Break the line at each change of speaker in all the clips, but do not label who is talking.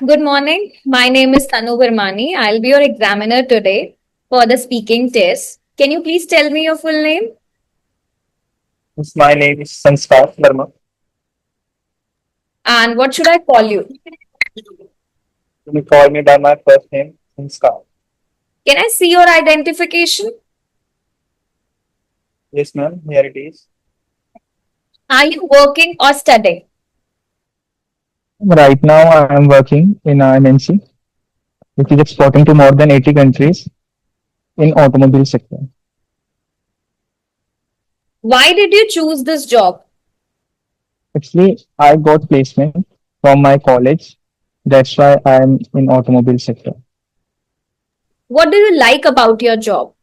Good morning. My name is Tanu Vermani. I'll be your examiner today for the speaking test. Can you please tell me your full name?
Yes, my name is Sanskar Verma.
And what should I call you?
You may call me by my first name, Sanskar.
Can I see your identification?
Yes, ma'am, here it is.
Are you working or studying?
Right now, I am working in a MNC, which is exporting to more than 80 countries in automobile sector.
Why did you choose this job?
Actually, I got placement from my college. That's why I am in automobile sector.
What do you like about your job?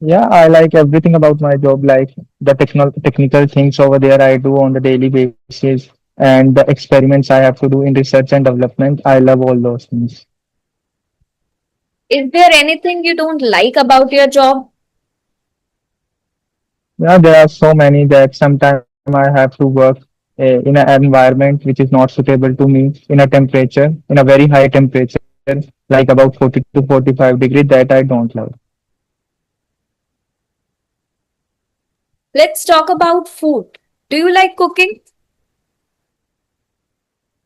Yeah, I like everything about my job, like the technical things over there I do on the daily basis and the experiments I have to do in research and development. I love all those things.
Is there anything you don't like about your job?
Yeah, there are so many that sometimes I have to work in an environment which is not suitable to me, in a temperature, in a very high temperature, like about 40 to 45 degrees, that I don't love.
Let's talk about food. Do you like cooking?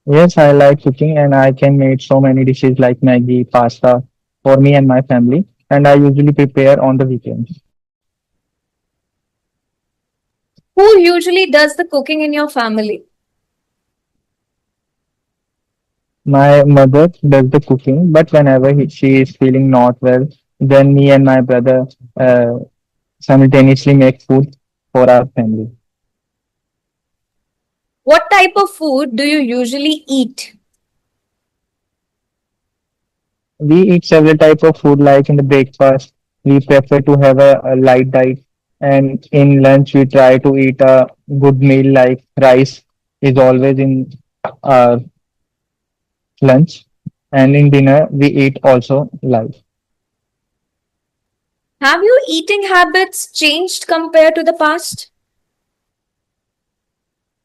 Yes, I like cooking and I can make so many dishes like Maggie, pasta for me and my family. And I usually prepare on the weekends.
Who usually does the cooking in your family?
My mother does the cooking, but whenever she is feeling not well, then me and my brother uh, simultaneously make food for our family.
What type of food do you usually eat?
We eat several types of food, like in the breakfast, we prefer to have a light diet, and in lunch, we try to eat a good meal like rice is always in our lunch, and in dinner, we eat also light.
Have your eating habits changed compared to the past?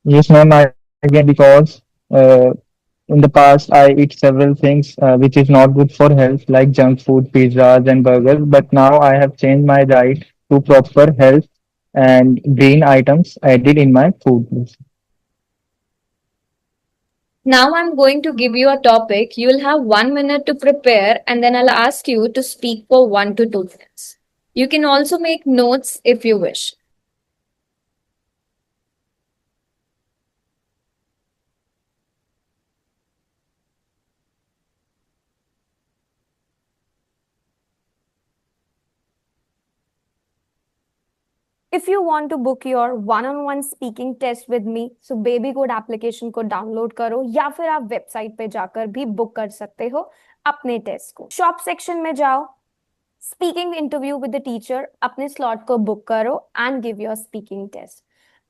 Yes, ma'am, again, because in the past, I eat several things which is not good for health, like junk food, pizzas, and burgers. But now I have changed my diet to proper health and green items added in my food list.
Now I'm going to give you a topic. You'll have 1 minute to prepare, and then I'll ask you to speak for 1 to 2 minutes. You can also make notes if you wish.
If you want to book your one-on-one speaking test with me, so baby code application को download करो या फिर आप website पे जाकर भी book कर सकते हो अपने टेस्ट को। शॉप सेक्शन में जाओ, speaking interview with the teacher, अपने स्लॉट को बुक करो and give your speaking test.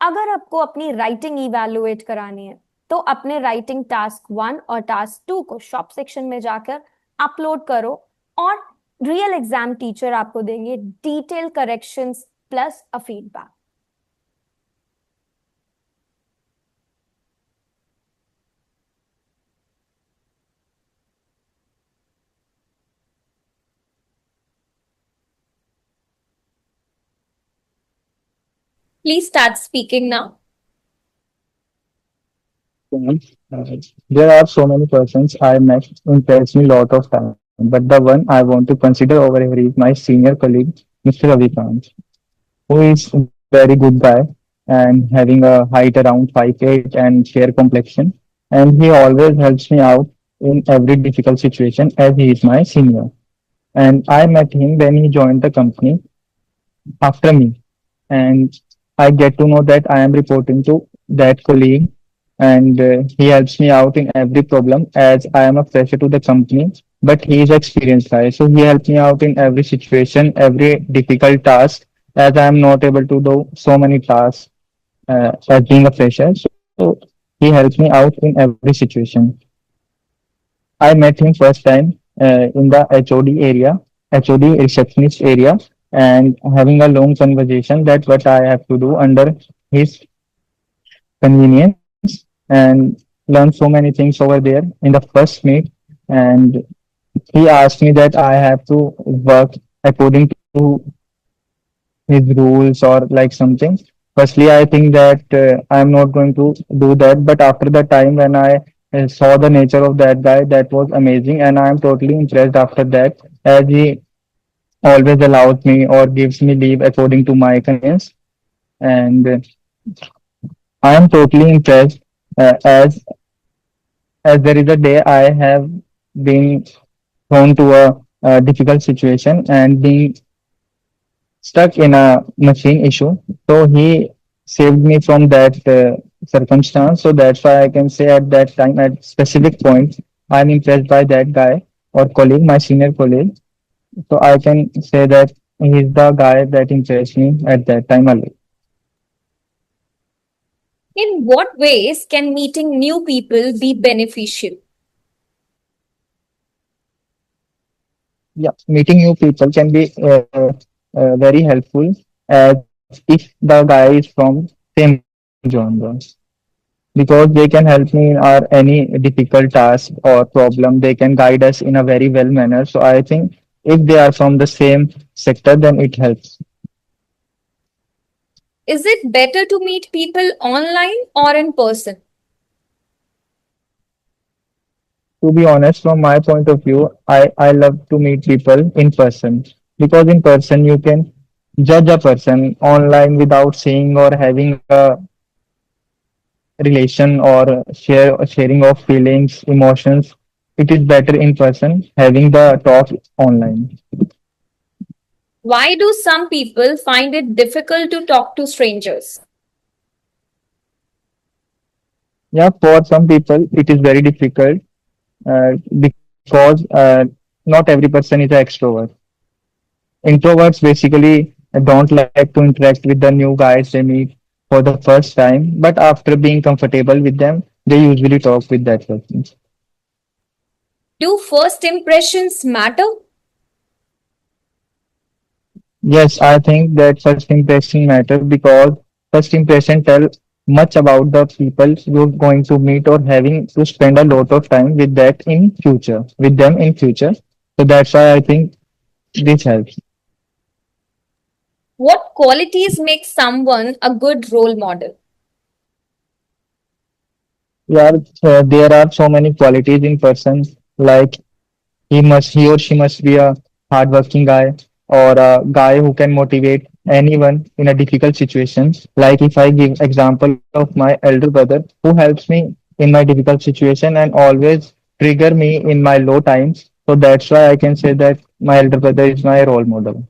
अगर आपको अपनी राइटिंग इवैल्यूएट करानी है तो अपने राइटिंग टास्क 1 और टास्क 2 को शॉप सेक्शन में जाकर अपलोड करो और रियल एग्जाम टीचर आपको देंगे detail corrections plus a feedback.
Please start speaking now.
Uh, there are so many persons I met who tells me a lot of time, but the one I want to consider over here is my senior colleague, Mr. Ravikant, who is a very good guy and having a height around 5'8" and fair complexion. And he always helps me out in every difficult situation as he is my senior. And I met him when he joined the company after me. And I get to know that I am reporting to that colleague and he helps me out in every problem as I am a fresher to the company, but he is experienced guy. So he helps me out in every situation, every difficult task as I am not able to do so many tasks as being a fresher. So he helps me out in every situation. I met him first time in the HOD area, HOD receptionist area, and having a long conversation that what I have to do under his convenience. And he learned so many things over there in the first meet, and he asked me that I have to work according to his rules or like something. Firstly, I think that I'm not going to do that, but after the time when I saw the nature of that guy, that was amazing, and I'm totally impressed after that, as he always allows me or gives me leave according to my convenience, and I am totally impressed as there is a day I have been thrown to a difficult situation and being stuck in a machine issue. So he saved me from that circumstance. So that's why I can say at that time, at specific point, I'm impressed by that guy or colleague, my senior colleague. So I can say that he's the guy that impressed me at that time alone.
In what ways can meeting new people be beneficial?
Yeah, meeting new people can be very helpful as if the guy is from same genre, because they can help me in our any difficult task or problem. They can guide us in a very well manner. So I think if they are from the same sector, then it helps.
Is it better to meet people online or in person?
To be honest, from my point of view, I love to meet people in person, because in person you can judge a person online without seeing or having a relation or sharing of feelings, emotions. It is better in person having the talk online.
Why do some people find it difficult to talk to strangers?
Yeah, for some people it is very difficult because not every person is an extrovert. Introverts basically don't like to interact with the new guys they meet for the first time, but after being comfortable with them, they usually talk with that person.
Do first impressions matter?
Yes, I think that first impression matters because first impression tell much about the people you're going to meet or having to spend a lot of time with them in future. So that's why I think this helps.
What qualities make someone a good role model?
Yeah, there are so many qualities in person, like he or she must be a hardworking guy or a guy who can motivate anyone in a difficult situation. Like if I give example of my elder brother who helps me in my difficult situation and always trigger me in my low times. So that's why I can say that my elder brother is my role model.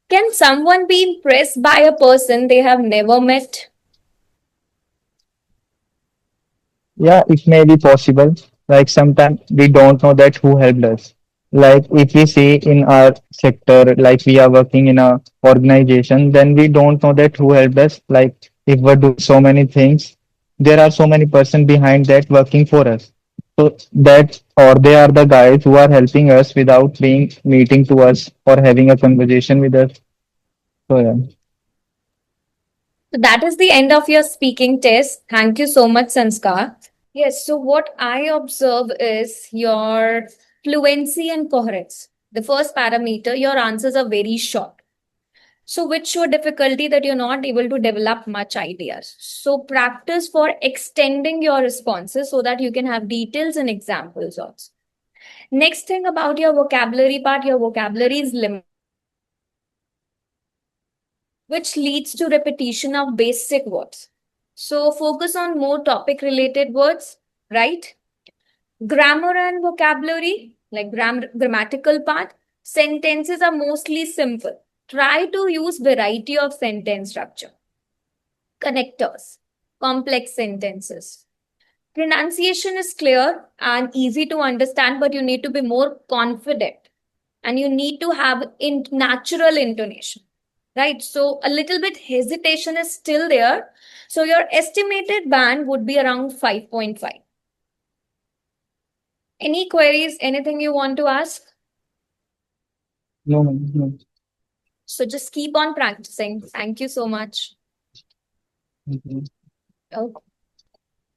Can someone be impressed by a person they have never met?
Yeah, it may be possible. Like sometimes we don't know that who helped us. Like if we see in our sector, like we are working in a organization, then we don't know that who helped us. Like if we're doing so many things, there are so many person behind that working for us. So that or they are the guys who are helping us without being meeting to us or having a conversation with us. So yeah.
So that is the end of your speaking test. Thank you so much, Sanskar. Yes, so what I observe is your fluency and coherence. The first parameter, your answers are very short. So, which show difficulty that you're not able to develop much ideas. So, practice for extending your responses so that you can have details and examples also. Next thing about your vocabulary part, your vocabulary is limited, which leads to repetition of basic words. So, focus on more topic related words, right? Grammar and vocabulary, like grammatical part, sentences are mostly simple. Try to use variety of sentence structure. Connectors, complex sentences. Pronunciation is clear and easy to understand, but you need to be more confident and you need to have natural intonation, right? So a little bit hesitation is still there. So your estimated band would be around 5.5. Any queries, anything you want to ask?
No, no, no.
So just keep on practicing. Thank you so much.
Mhm.
Okay.